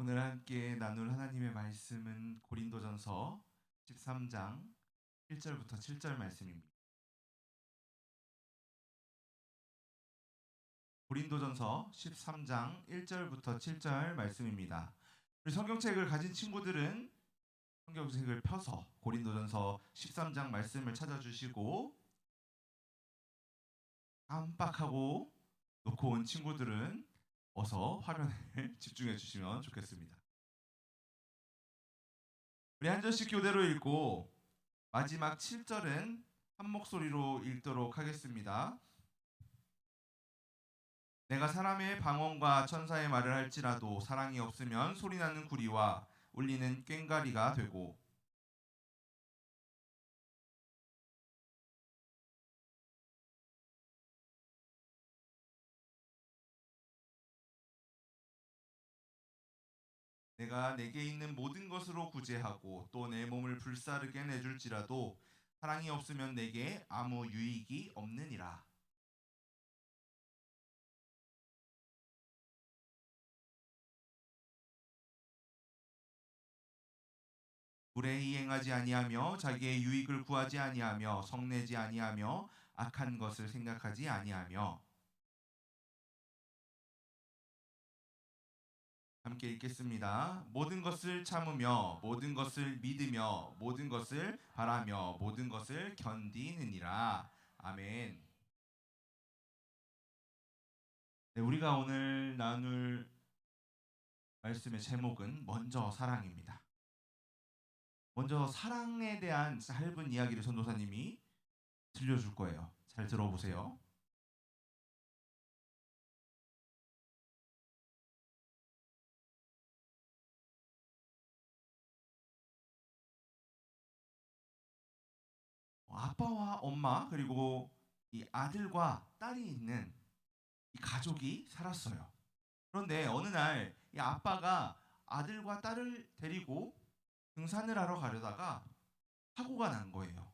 오늘 함께 나눌 하나님의 말씀은 고린도전서 13장 1절부터 7절 말씀입니다. 고린도전서 13장 1절부터 7절 말씀입니다. 우리 성경책을 가진 친구들은 성경책을 펴서 고린도전서 13장 말씀을 찾아주시고, 깜빡하고 놓고 온 친구들은 어서 화면에 집중해 주시면 좋겠습니다. 우리 한 절씩 교대로 읽고 마지막 7절은 한 목소리로 읽도록 하겠습니다. 내가 사람의 방언과 천사의 말을 할지라도 사랑이 없으면 소리나는 구리와 울리는 꽹과리가 되고, 내가 내게 있는 모든 것으로 구제하고 또 내 몸을 불사르게 내줄지라도 사랑이 없으면 내게 아무 유익이 없느니라. 불의행하지 아니하며 자기의 유익을 구하지 아니하며 성내지 아니하며 악한 것을 생각하지 아니하며. 함께 읽겠습니다. 모든 것을 참으며 모든 것을 믿으며 모든 것을 바라며 모든 것을 견디느니라. 아멘. 네, 우리가 오늘 나눌 말씀의 제목은 먼저 사랑입니다. 먼저 사랑에 대한 짧은 이야기를 전도사님이 들려줄 거예요. 잘 들어보세요. 아빠와 엄마 그리고 이 아들과 딸이 있는 이 가족이 살았어요. 그런데 어느 날 이 아빠가 아들과 딸을 데리고 등산을 하러 가려다가 사고가 난 거예요.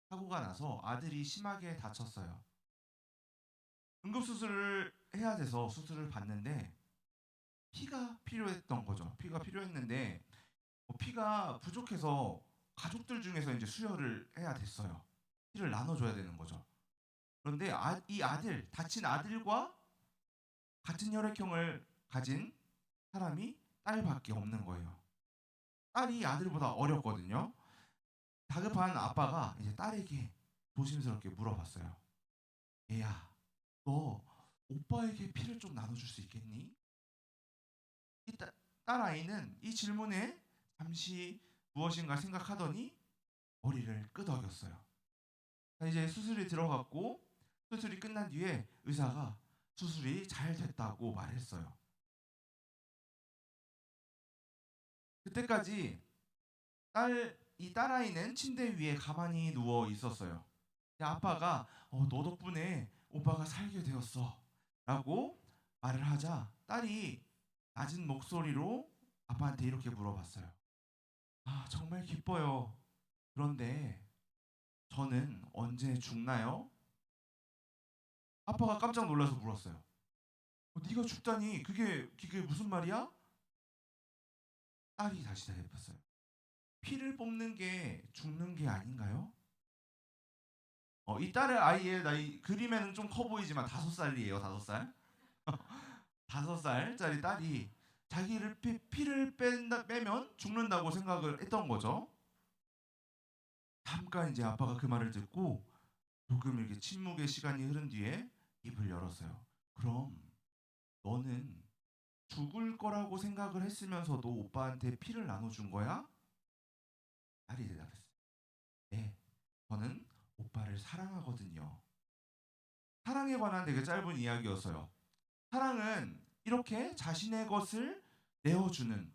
사고가 나서 아들이 심하게 다쳤어요. 응급수술을 해야 돼서 수술을 받는데 피가 필요했던 거죠. 피가 필요했는데 피가 부족해서 가족들 중에서 이제 수혈을 해야 됐어요. 피를 나눠줘야 되는 거죠. 그런데 이 아들, 다친 아들과 같은 혈액형을 가진 사람이 딸밖에 없는 거예요. 딸이 아들보다 어렸거든요. 다급한 아빠가 이제 딸에게 조심스럽게 물어봤어요. 얘야, 너 오빠에게 피를 좀 나눠줄 수 있겠니? 이 딸 아이는 이 질문에 잠시 무엇인가 생각하더니 머리를 끄덕였어요. 이제 수술이 들어갔고 수술이 끝난 뒤에 의사가 수술이 잘 됐다고 말했어요. 그때까지 이 딸아이는 침대 위에 가만히 누워 있었어요. 아빠가 너 덕분에 오빠가 살게 되었어 라고 말을 하자 딸이 낮은 목소리로 아빠한테 이렇게 물어봤어요. 아, 정말 기뻐요. 그런데 저는 언제 죽나요? 아빠가 깜짝 놀라서 물었어요. 네가 죽다니 그게 무슨 말이야? 딸이 다시 대답했어요. 피를 뽑는 게 죽는 게 아닌가요? 이 딸의 아이의 나이 그림에는 좀 커 보이지만 5살이에요. 5살. 5살짜리 딸이 자기를 피를 빼면 죽는다고 생각을 했던 거죠. 잠깐 이제 아빠가 그 말을 듣고 조금 이렇게 침묵의 시간이 흐른 뒤에 입을 열었어요. 그럼 너는 죽을 거라고 생각을 했으면서도 오빠한테 피를 나눠준 거야? 딸이 대답했어요. 네, 저는 오빠를 사랑하거든요. 사랑에 관한 되게 짧은 이야기였어요. 사랑은 이렇게 자신의 것을 내어주는,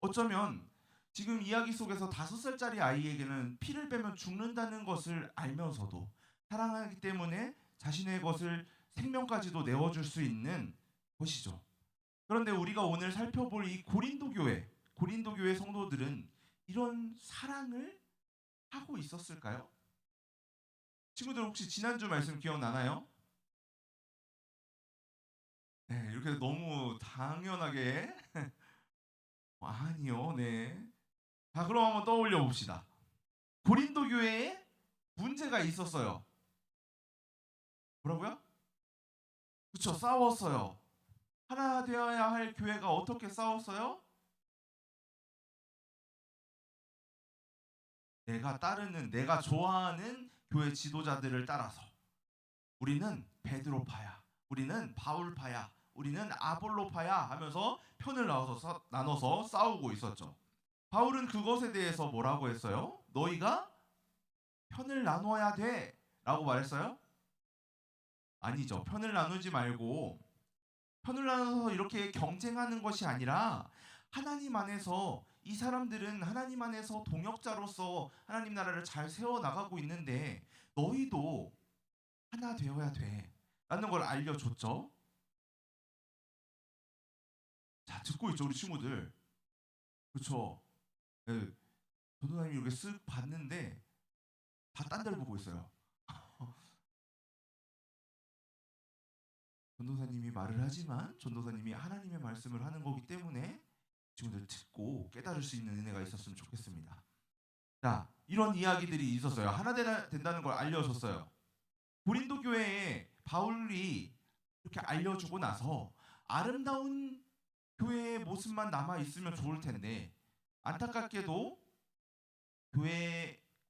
어쩌면 지금 이야기 속에서 5살짜리 아이에게는 피를 빼면 죽는다는 것을 알면서도 사랑하기 때문에 자신의 것을 생명까지도 내어줄 수 있는 것이죠. 그런데 우리가 오늘 살펴볼 이 고린도 교회 성도들은 이런 사랑을 하고 있었을까요? 친구들 혹시 지난주 말씀 기억나나요? 네, 이렇게 너무 당연하게 아니요. 네. 자, 그럼 한번 떠올려 봅시다. 고린도 교회에 문제가 있었어요. 뭐라고요? 그쵸, 싸웠어요. 하나 되어야 할 교회가 어떻게 싸웠어요? 내가 따르는, 내가 좋아하는 교회 지도자들을 따라서 우리는 베드로파야, 우리는 바울파야, 우리는 아볼로파야 하면서 편을 나눠서 싸우고 있었죠. 바울은 그것에 대해서 뭐라고 했어요? 너희가 편을 나눠야 돼 라고 말했어요? 아니죠. 편을 나누지 말고, 편을 나눠서 이렇게 경쟁하는 것이 아니라 하나님 안에서, 이 사람들은 하나님 안에서 동역자로서 하나님 나라를 잘 세워나가고 있는데 너희도 하나 되어야 돼 라는 걸 알려줬죠. 자, 듣고 있죠 우리 친구들. 그렇죠. 네, 전도사님이 이렇게 쓱 봤는데 다 딴 데를 보고 있어요. 전도사님이 말을 하지만 전도사님이 하나님의 말씀을 하는 거기 때문에 친구들 듣고 깨달을 수 있는 은혜가 있었으면 좋겠습니다. 자, 이런 이야기들이 있었어요. 하나 된다는 걸 알려줬어요. 고린도 교회에 바울이 이렇게 알려주고 나서 아름다운 교회의 모습만 남아 있으면 좋을 텐데, 안타깝게도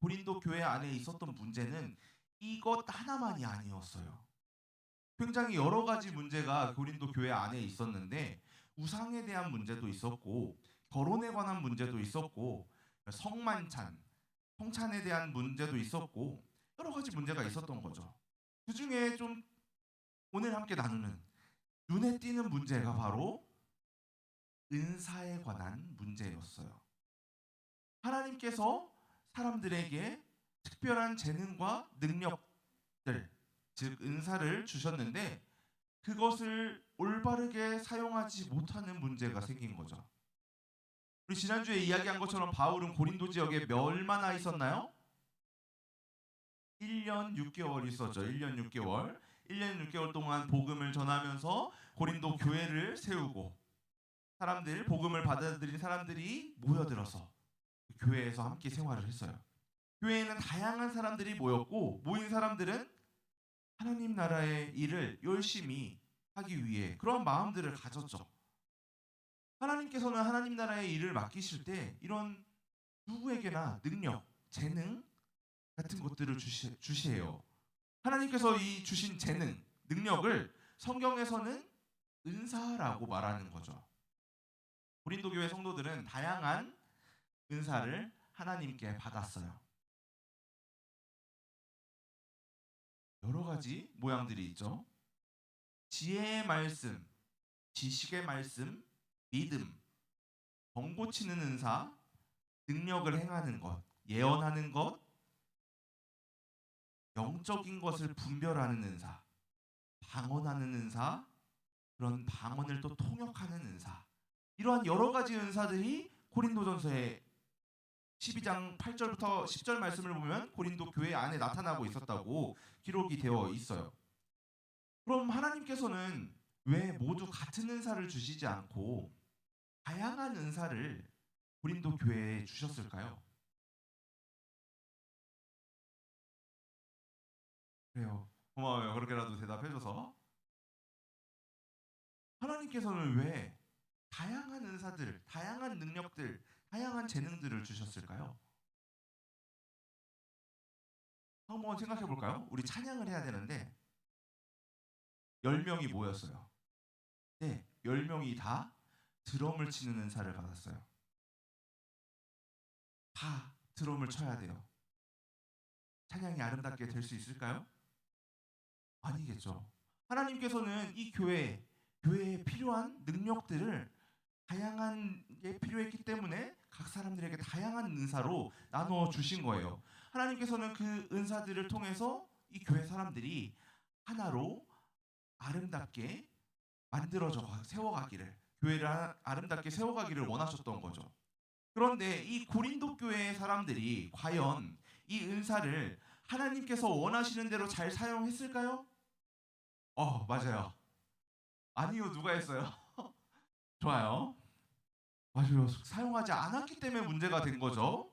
고린도 교회 안에 있었던 문제는 이것 하나만이 아니었어요. 굉장히 여러 가지 문제가 고린도 교회 안에 있었는데, 우상에 대한 문제도 있었고, 결혼에 관한 문제도 있었고, 성찬에 대한 문제도 있었고, 여러 가지 문제가 있었던 거죠. 그 중에 좀 오늘 함께 나누는 눈에 띄는 문제가 바로 은사에 관한 문제였어요. 하나님께서 사람들에게 특별한 재능과 능력들, 즉 은사를 주셨는데 그것을 올바르게 사용하지 못하는 문제가 생긴 거죠. 우리 지난주에 이야기한 것처럼 바울은 고린도 지역에 얼마나 있었나요? 1년 6개월 있었죠. 1년 6개월. 1년 6개월 동안 복음을 전하면서 고린도 교회를 세우고, 복음을 받아들인 사람들이 모여들어서 교회에서 함께 생활을 했어요. 교회에는 다양한 사람들이 모였고, 모인 사람들은 하나님 나라의 일을 열심히 하기 위해 그런 마음들을 가졌죠. 하나님께서는 하나님 나라의 일을 맡기실 때 이런 누구에게나 능력, 재능 같은 것들을 주시해요. 하나님께서 이 주신 재능, 능력을 성경에서는 은사라고 말하는 거죠. 고린도 교회 성도들은 다양한 은사를 하나님께 받았어요. 여러 가지 모양들이 있죠. 지혜의 말씀, 지식의 말씀, 믿음, 병 고치는 은사, 능력을 행하는 것, 예언하는 것, 영적인 것을 분별하는 은사, 방언하는 은사, 그런 방언을 또 통역하는 은사, 이러한 여러 가지 은사들이 고린도전서의 12장 8절부터 10절 말씀을 보면 고린도 교회 안에 나타나고 있었다고 기록이 되어 있어요. 그럼 하나님께서는 왜 모두 같은 은사를 주시지 않고 다양한 은사를 고린도 교회에 주셨을까요? 그래요. 고마워요. 그렇게라도 대답해줘서. 하나님께서는 왜 다양한 은사들, 다양한 능력들, 다양한 재능들을 주셨을까요? 한번 생각해 볼까요? 우리 찬양을 해야 되는데 10명이 모였어요. 네, 10명이 다 드럼을 치는 은사를 받았어요. 다 드럼을 쳐야 돼요. 찬양이 아름답게 될 수 있을까요? 아니겠죠. 하나님께서는 이 교회에 필요한 능력들을 다양한 게 필요했기 때문에 각 사람들에게 다양한 은사로 나누어 주신 거예요. 하나님께서는 그 은사들을 통해서 이 교회 사람들이 하나로 아름답게 세워가기를, 교회를 아름답게 세워가기를 원하셨던 거죠. 그런데 이 고린도 교회의 사람들이 과연 이 은사를 하나님께서 원하시는 대로 잘 사용했을까요? 맞아요. 아니요, 누가 했어요? 좋아요. 맞아요. 사용하지 않았기 때문에 문제가 된 거죠.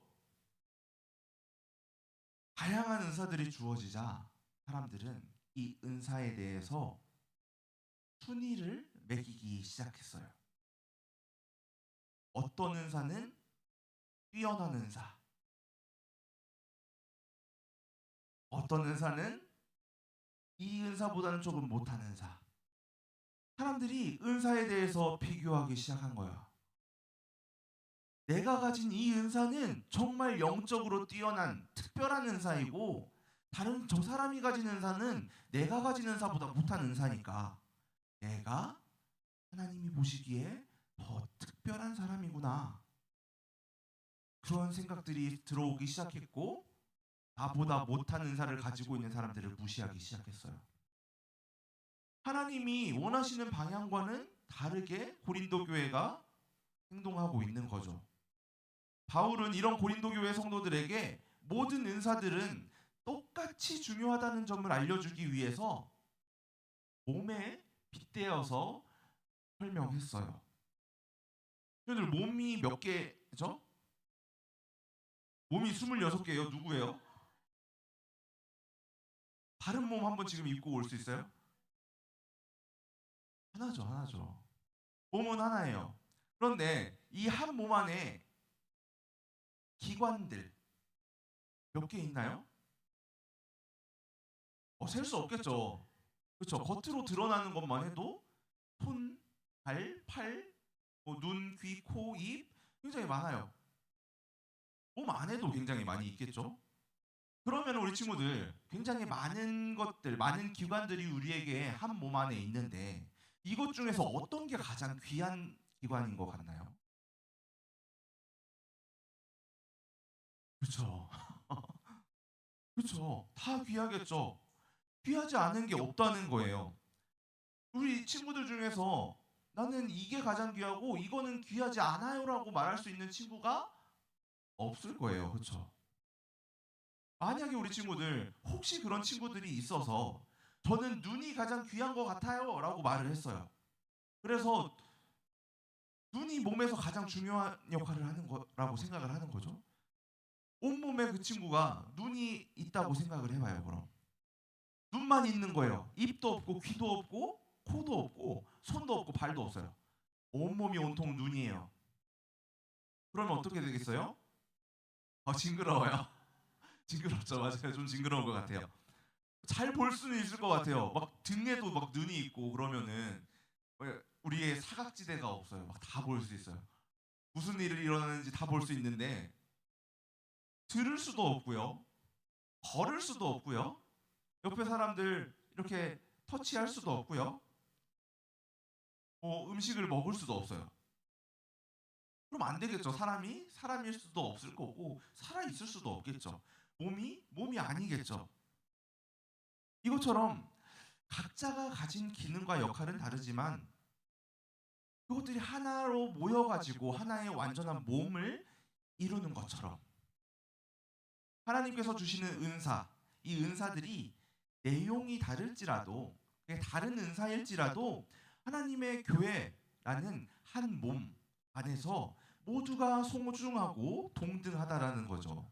다양한 은사들이 주어지자 사람들은 이 은사에 대해서 순위를 매기기 시작했어요. 어떤 은사는 뛰어난 은사, 어떤 은사는 이 은사보다는 조금 못한 은사. 사람들이 은사에 대해서 비교하기 시작한 거야. 내가 가진 이 은사는 정말 영적으로 뛰어난 특별한 은사이고, 다른 저 사람이 가진 은사는 내가 가진 은사보다 못한 은사니까 내가 하나님이 보시기에 더 특별한 사람이구나. 그런 생각들이 들어오기 시작했고, 나보다 못한 은사를 가지고 있는 사람들을 무시하기 시작했어요. 하나님이 원하시는 방향과는 다르게 고린도 교회가 행동하고 있는 거죠. 바울은 이런 고린도 교회 성도들에게 모든 은사들은 똑같이 중요하다는 점을 알려주기 위해서 몸에 빗대어서 설명했어요. 여러분들 몸이 몇 개죠? 몸이 26개예요. 누구예요? 다른 몸 한번 지금 입고 올 수 있어요? 하나죠, 하나죠. 몸은 하나예요. 그런데 이 한 몸 안에 기관들 몇 개 있나요? 셀 수 없겠죠. 그렇죠. 겉으로 드러나는 것만 해도 손, 발, 팔, 눈, 귀, 코, 입 굉장히 많아요. 몸 안에도 굉장히 많이 있겠죠. 그러면 우리 친구들 굉장히 많은 것들, 많은 기관들이 우리에게 한 몸 안에 있는데 이것 중에서 어떤 게 가장 귀한 기관인 것 같나요? 그렇죠. 그렇죠. 다 귀하겠죠. 귀하지 않은 게 없다는 거예요. 우리 친구들 중에서 나는 이게 가장 귀하고 이거는 귀하지 않아요라고 말할 수 있는 친구가 없을 거예요. 그렇죠? 만약에 우리 친구들 혹시 그런 친구들이 있어서 저는 눈이 가장 귀한 것 같아요라고 말을 했어요. 그래서 눈이 몸에서 가장 중요한 역할을 하는 거라고 생각을 하는 거죠. 온몸에 그 친구가 눈이 있다고 생각을 해봐요. 그럼 눈만 있는 거예요. 입도 없고 귀도 없고 코도 없고 손도 없고 발도 없어요. 온몸이 온통 눈이에요. 그러면 어떻게 되겠어요? 징그러워요. 징그럽죠. 맞아요. 좀 징그러운 것 같아요. 잘 볼 수는 있을 것 같아요. 막 등에도 막 눈이 있고 그러면은 우리의 사각지대가 없어요. 막 다 볼 수 있어요. 무슨 일이 일어나는지 다 볼 수 있는데 들을 수도 없고요. 걸을 수도 없고요. 옆에 사람들 이렇게 터치할 수도 없고요. 음식을 먹을 수도 없어요. 그럼 안 되겠죠. 사람이 사람일 수도 없을 거고 살아 있을 수도 없겠죠. 몸이 아니겠죠. 이것처럼 각자가 가진 기능과 역할은 다르지만 그것들이 하나로 모여가지고 하나의 완전한 몸을 이루는 것처럼 하나님께서 주시는 은사, 이 은사들이 내용이 다를지라도 다른 은사일지라도 하나님의 교회라는 한 몸 안에서 모두가 소중하고 동등하다라는 거죠.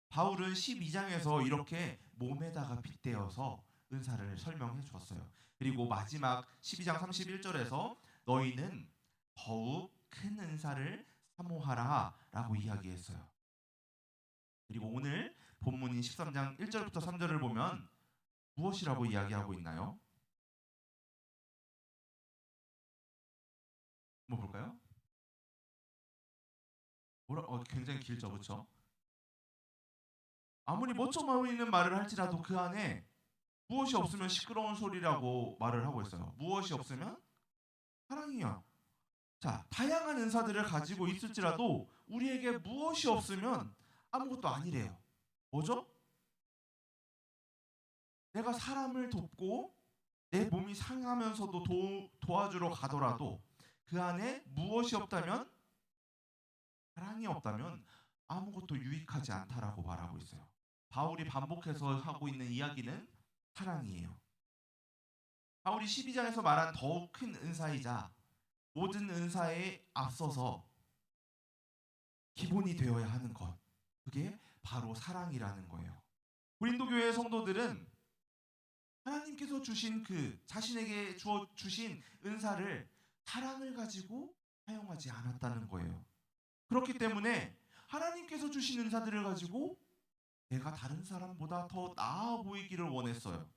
바울은 12장에서 이렇게 몸에다가 빗대어서 은사를 설명해 주었어요. 그리고 마지막 12장 31절에서 너희는 더욱 큰 은사를 사모하라 라고 이야기했어요. 그리고 오늘 본문인 13장 1절부터 3절을 보면 무엇이라고 이야기하고 있나요? 한번 볼까요? 굉장히 길죠, 그렇죠? 아무리 멋져 보이는 말을 할지라도 그 안에 무엇이 없으면 시끄러운 소리라고 말을 하고 있어요. 무엇이 없으면 사랑이요. 자, 다양한 은사들을 가지고 있을지라도 우리에게 무엇이 없으면 아무것도 아니래요. 뭐죠? 내가 사람을 돕고 내 몸이 상하면서도 도와주러 가더라도 그 안에 무엇이 없다면 사랑이 없다면 아무것도 유익하지 않다라고 말하고 있어요. 바울이 반복해서 하고 있는 이야기는 사랑이에요. 바울이 12장에서 말한 더욱 큰 은사이자 모든 은사에 앞서서 기본이 되어야 하는 것, 그게 바로 사랑이라는 거예요. 고린도 교회 성도들은 하나님께서 주신 그 자신에게 주어 주신 은사를 사랑을 가지고 사용하지 않았다는 거예요. 그렇기 때문에 하나님께서 주신 은사들을 가지고 내가 다른 사람보다 더 나아 보이기를 원했어요.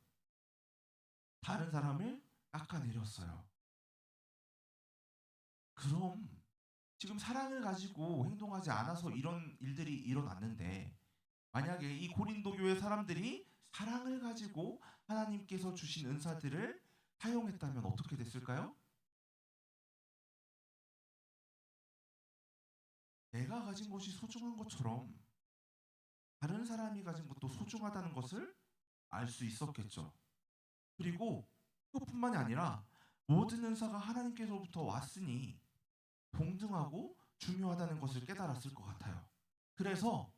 다른 사람을 깎아내렸어요. 그럼 지금 사랑을 가지고 행동하지 않아서 이런 일들이 일어났는데, 만약에 이 고린도 교회 사람들이 사랑을 가지고 하나님께서 주신 은사들을 사용했다면 어떻게 됐을까요? 내가 가진 것이 소중한 것처럼 다른 사람이 가진 것도 소중하다는 것을 알 수 있었겠죠. 그리고 그것뿐만이 아니라 모든 은사가 하나님께서부터 왔으니 동등하고 중요하다는 것을 깨달았을 것 같아요. 그래서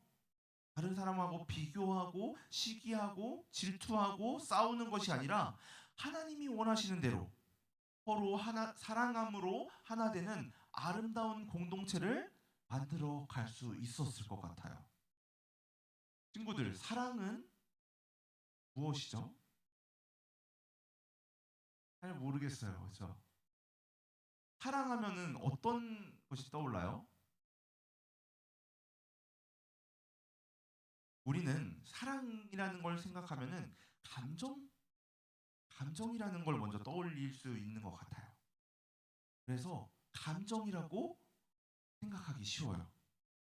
다른 사람하고 비교하고 시기하고 질투하고 싸우는 것이 아니라 하나님이 원하시는 대로 서로 하나 사랑함으로 하나 되는 아름다운 공동체를 만들어 갈 수 있었을 것 같아요. 친구들, 사랑은 무엇이죠? 잘 모르겠어요. 그렇죠? 사랑하면은 어떤 것이 떠올라요? 우리는 사랑이라는 걸 생각하면은 감정, 감정이라는 걸 먼저 떠올릴 수 있는 것 같아요. 그래서 감정이라고 생각하기 쉬워요.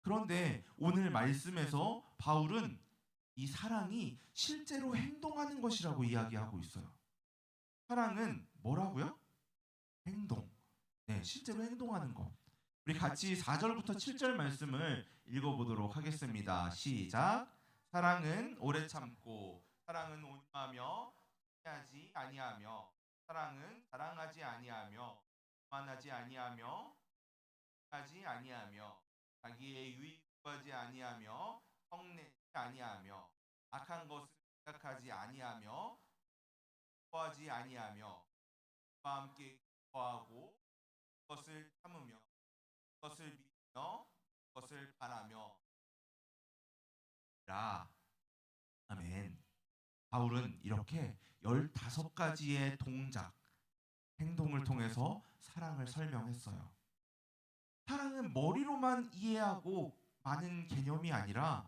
그런데 오늘 말씀에서 바울은 이 사랑이 실제로 행동하는 것이라고 이야기하고 있어요. 사랑은 뭐라고요? 행동. 네, 실제로 행동하는 것. 우리 같이 4절부터 7절 말씀을 읽어보도록 하겠습니다. 시작. 사랑은 오래 참고, 사랑은 온유하며 하지 아니하며, 사랑은 자랑하지 아니하며, 만하지 아니하며, 하지 아니하며, 자기의 유익 구하지 아니하며, 성내지 아니하며, 악한 것을 생각하지 아니하며, 구하지 아니하며, 그와 함께 기뻐하고, 그것을 참으며, 그것을 믿으며, 그것을 바라며. 라. 아멘. 바울은 이렇게 15가지의 동작, 행동을 통해서 사랑을 설명했어요. 사랑은 머리로만 이해하고 많은 개념이 아니라,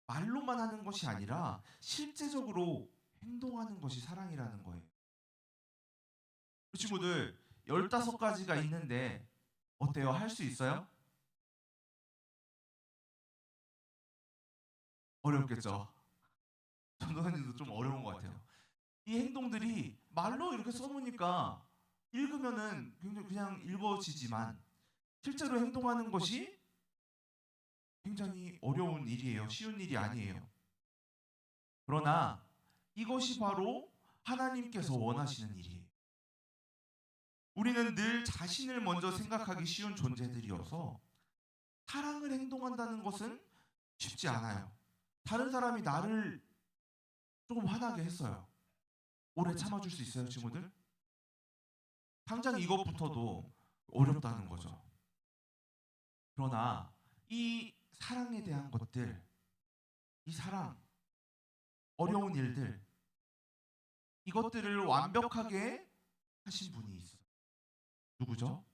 말로만 하는 것이 아니라 실제적으로 행동하는 것이 사랑이라는 거예요. 그 친구들 15가지가 있는데 어때요? 할 수 있어요? 어렵겠죠? 전도사님도 좀 어려운 것 같아요. 이 행동들이 말로 이렇게 써놓으니까 읽으면은 굉장히 그냥 읽어지지만 실제로 행동하는 것이 굉장히 어려운 일이에요. 쉬운 일이 아니에요. 그러나 이것이 바로 하나님께서 원하시는 일이에요. 우리는 늘 자신을 먼저 생각하기 쉬운 존재들이어서 사랑을 행동한다는 것은 쉽지 않아요. 다른 사람이 나를 조금 화나게 했어요. 오래 참아줄 수 있어요, 친구들? 당장 이것부터도 어렵다는 거죠. 그러나 이 사랑에 대한 것들, 이 사랑, 어려운 일들, 이것들을 완벽하게 하신 분이 있어요. 누구죠?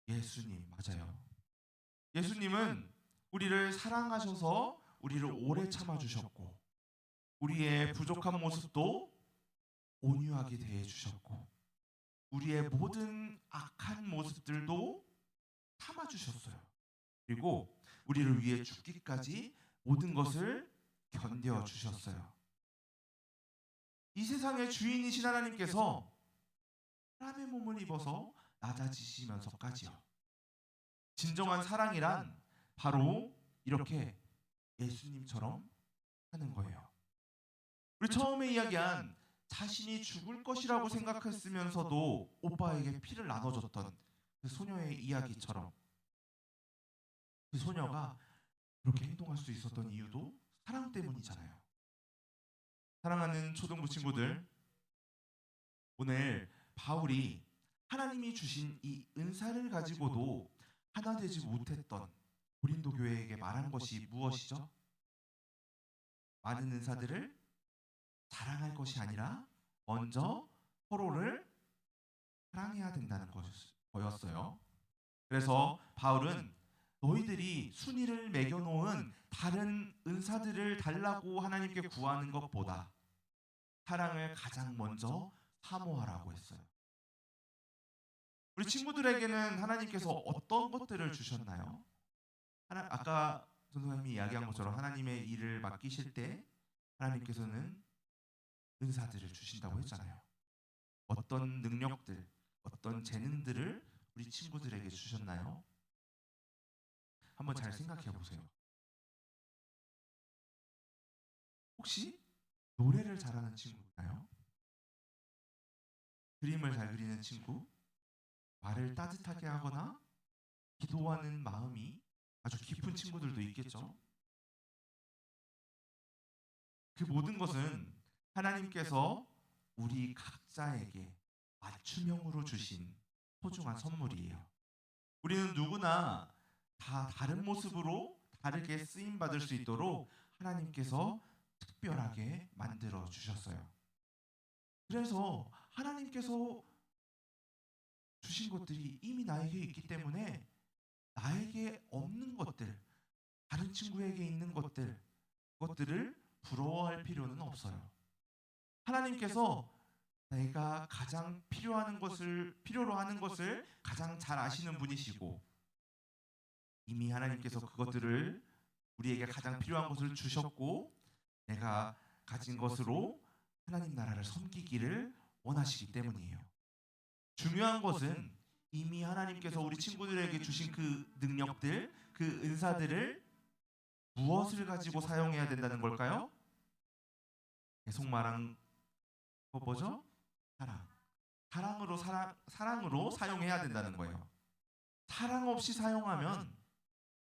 예수님, 맞아요. 예수님은 우리를 사랑하셔서 우리를 오래 참아주셨고, 우리의 부족한 모습도 온유하게 대해주셨고, 우리의 모든 악한 모습들도 참아주셨어요. 그리고 우리를 위해 죽기까지 모든 것을 견뎌주셨어요. 이 세상의 주인이신 하나님께서 사람의 몸을 입어서 낮아지시면서까지요. 진정한 사랑이란 바로 이렇게 예수님처럼 하는 거예요. 우리 처음에 이야기한 자신이 죽을 것이라고 생각했으면서도 오빠에게 피를 나눠줬던 그 소녀의 이야기처럼, 그 소녀가 그렇게 행동할 수 있었던 이유도 사랑 때문이잖아요. 사랑하는 초등부 친구들, 오늘 바울이 하나님이 주신 이 은사를 가지고도 하나 되지 못했던 고린도 교회에게 말한 것이 무엇이죠? 많은 은사들을 자랑할 것이 아니라 먼저 서로를 사랑해야 된다는 거였어요. 그래서 바울은 너희들이 순위를 매겨놓은 다른 은사들을 달라고 하나님께 구하는 것보다 사랑을 가장 먼저 사모하라고 했어요. 우리 친구들에게는 하나님께서 어떤 것들을 주셨나요? 아까 전도사님이 이야기한 것처럼 하나님의 일을 맡기실 때 하나님께서는 은사들을 주신다고 했잖아요. 어떤 능력들, 어떤 재능들을 우리 친구들에게 주셨나요? 한번 잘 생각해 보세요. 혹시 노래를 잘하는 친구인가요? 그림을 잘 그리는 친구? 말을 따뜻하게 하거나 기도하는 마음이 아주 깊은 친구들도 있겠죠. 그 모든 것은 하나님께서 우리 각자에게 맞춤형으로 주신 소중한 선물이에요. 우리는 누구나 다 다른 모습으로 다르게 쓰임 받을 수 있도록 하나님께서 특별하게 만들어 주셨어요. 그래서 하나님께서 주신 것들이 이미 나에게 있기 때문에 나에게 없는 것들, 다른 친구에게 있는 것들, 그것들을 부러워할 필요는 없어요. 하나님께서 내가 가장 필요로 하는 것을 가장 잘 아시는 분이시고 이미 하나님께서 그것들을 우리에게 가장 필요한 것을 주셨고 내가 가진 것으로 하나님 나라를 섬기기를 원하시기 때문이에요. 중요한 것은 이미 하나님께서 우리 친구들에게 주신 그 능력들, 그 은사들을 무엇을 가지고 사용해야 된다는 걸까요? 계속 말한 거 뭐죠? 사랑으로 사용해야 된다는 거예요. 사랑 없이 사용하면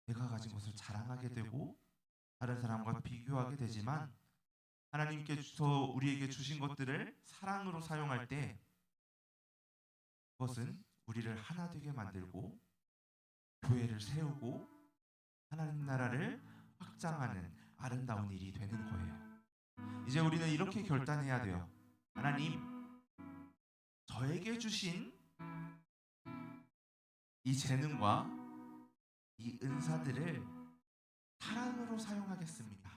내가 가진 것을 자랑하게 되고 다른 사람과 비교하게 되지만 하나님께서 우리에게 주신 것들을 사랑으로 사용할 때 그것은 우리를 하나 되게 만들고 교회를 세우고 하나님 나라를 확장하는 아름다운 일이 되는 거예요. 이제 우리는 이렇게 결단해야 돼요. 하나님, 저에게 주신 이 재능과 이 은사들을 사랑으로 사용하겠습니다.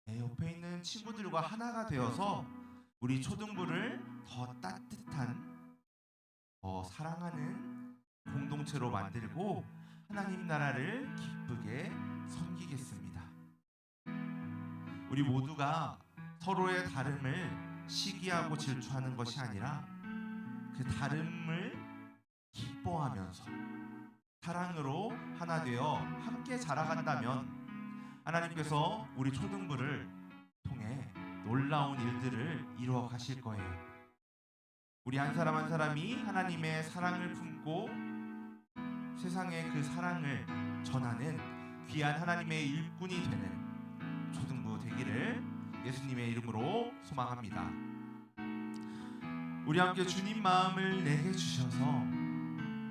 내 옆에 있는 친구들과 하나가 되어서 우리 초등부를 더 따뜻한, 더 사랑하는 공동체로 만들고 하나님 나라를 기쁘게 섬기겠습니다. 우리 모두가 서로의 다름을 시기하고 질투하는 것이 아니라 그 다름을 기뻐하면서 사랑으로 하나 되어 함께 자라간다면 하나님께서 우리 초등부를 통해 놀라운 일들을 이루어 가실 거예요. 우리 한 사람 한 사람이 하나님의 사랑을 품고 세상에 그 사랑을 전하는 귀한 하나님의 일꾼이 되는 초등부 되기를 예수님의 이름으로 소망합니다. 우리 함께 주님 마음을 내게 주셔서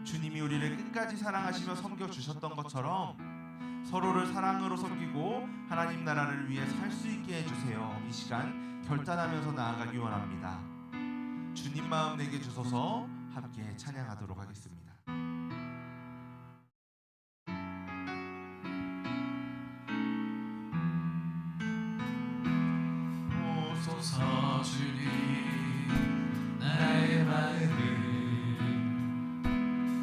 주님이 우리를 끝까지 사랑하시며 섬겨주셨던 것처럼 서로를 사랑으로 섬기고 하나님 나라를 위해 살 수 있게 해주세요. 이 시간 결단하면서 나아가기 원합니다. 주님 마음 내게 주셔서 함께 찬양하도록 하겠습니다. 오소서 주님 나의 마음을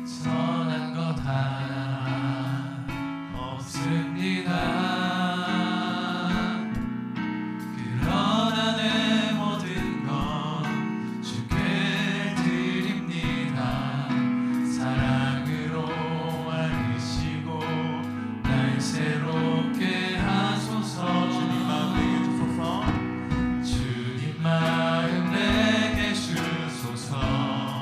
선한 것 하나 없습니다. 그러나 내 모든 것 주께 드립니다. 사랑으로 안으시고 날 새롭게 하소서. 주님 마음 내게 주소서. 주님 마음 내게 주소서.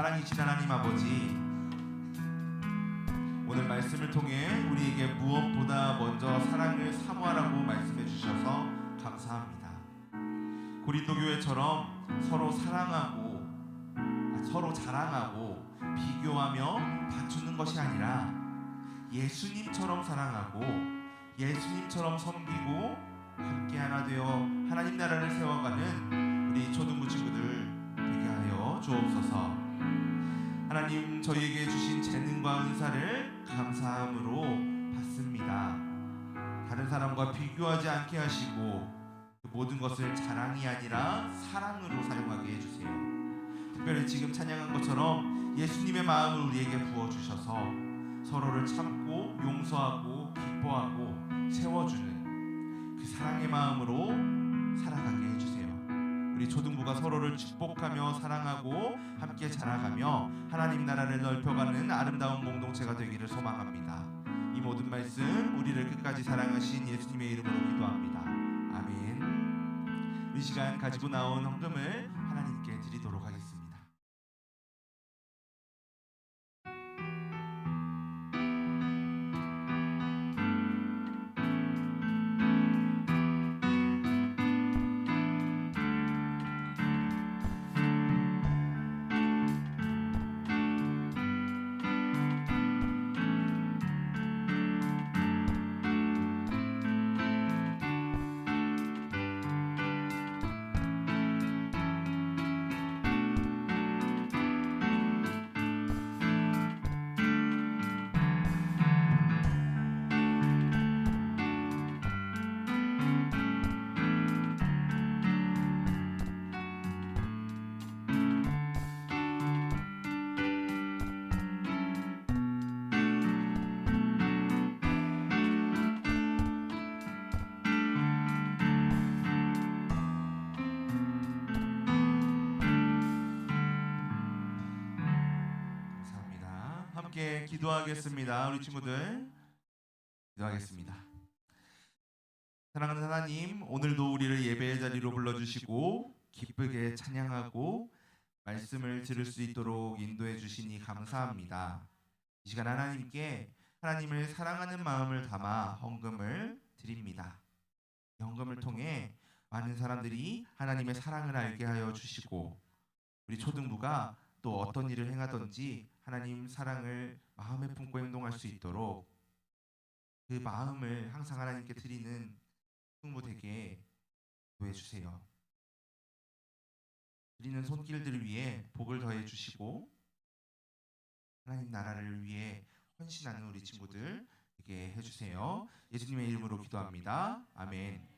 사랑이신 하나님 아버지, 오늘 말씀을 통해 우리에게 무엇보다 먼저 사랑을 사모하라고 말씀해 주셔서 감사합니다. 고린도 교회처럼 서로 사랑하고 서로 자랑하고 비교하며 다투는 것이 아니라 예수님처럼 사랑하고 예수님처럼 섬기고 함께 하나 되어 하나님 나라를 세워가는 우리 초등부 친구들 되게 하여 주옵소서. 하나님, 저희에게 주신 재능과 은사를 감사함으로 받습니다. 다른 사람과 비교하지 않게 하시고 그 모든 것을 자랑이 아니라 사랑으로 사용하게 해주세요. 특별히 지금 찬양한 것처럼 예수님의 마음을 우리에게 부어주셔서 서로를 참고 용서하고 기뻐하고 세워주는 그 사랑의 마음으로 살아가게 해주세요. 우리 초등부가 서로를 축복하며 사랑하고 함께 자라가며 하나님 나라를 넓혀가는 아름다운 공동체가 되기를 소망합니다. 이 모든 말씀 우리를 끝까지 사랑하신 예수님의 이름으로 기도합니다. 아멘. 이 시간 가지고 나온 헌금을 하나님께 드리도록 하겠습니다. 함께 기도하겠습니다. 우리 친구들 기도하겠습니다. 사랑하는 하나님, 오늘도 우리를 예배의 자리로 불러주시고 기쁘게 찬양하고 말씀을 들을 수 있도록 인도해 주시니 감사합니다. 이 시간 하나님께 하나님을 사랑하는 마음을 담아 헌금을 드립니다. 이 헌금을 통해 많은 사람들이 하나님의 사랑을 알게 하여 주시고 우리 초등부가 또 어떤 일을 행하든지 하나님 사랑을 마음에 품고 행동할 수 있도록 그 마음을 항상 하나님께 드리는 초등부 되게 도해 주세요. 드리는 손길들을 위해 복을 더해 주시고 하나님 나라를 위해 헌신하는 우리 친구들 되게 해주세요. 예수님의 이름으로 기도합니다. 아멘.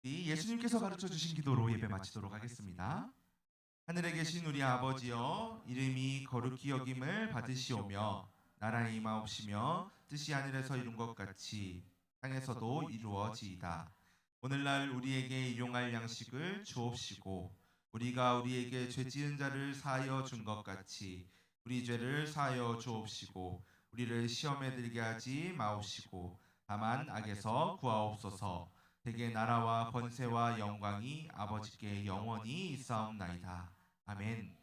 예수님께서 가르쳐 주신 기도로 예배 마치도록 하겠습니다. 하늘에 계신 우리 아버지여, 이름이 거룩히 여김을 받으시오며 나라의 임하옵시며 뜻이 하늘에서 이룬 것 같이 땅에서도 이루어지이다. 오늘날 우리에게 일용할 양식을 주옵시고 우리가 우리에게 죄 지은 자를 사하여 준 것 같이 우리 죄를 사하여 주옵시고 우리를 시험에 들게 하지 마옵시고 다만 악에서 구하옵소서. 대개 나라와 권세와 영광이 아버지께 영원히 있사옵나이다. 아멘.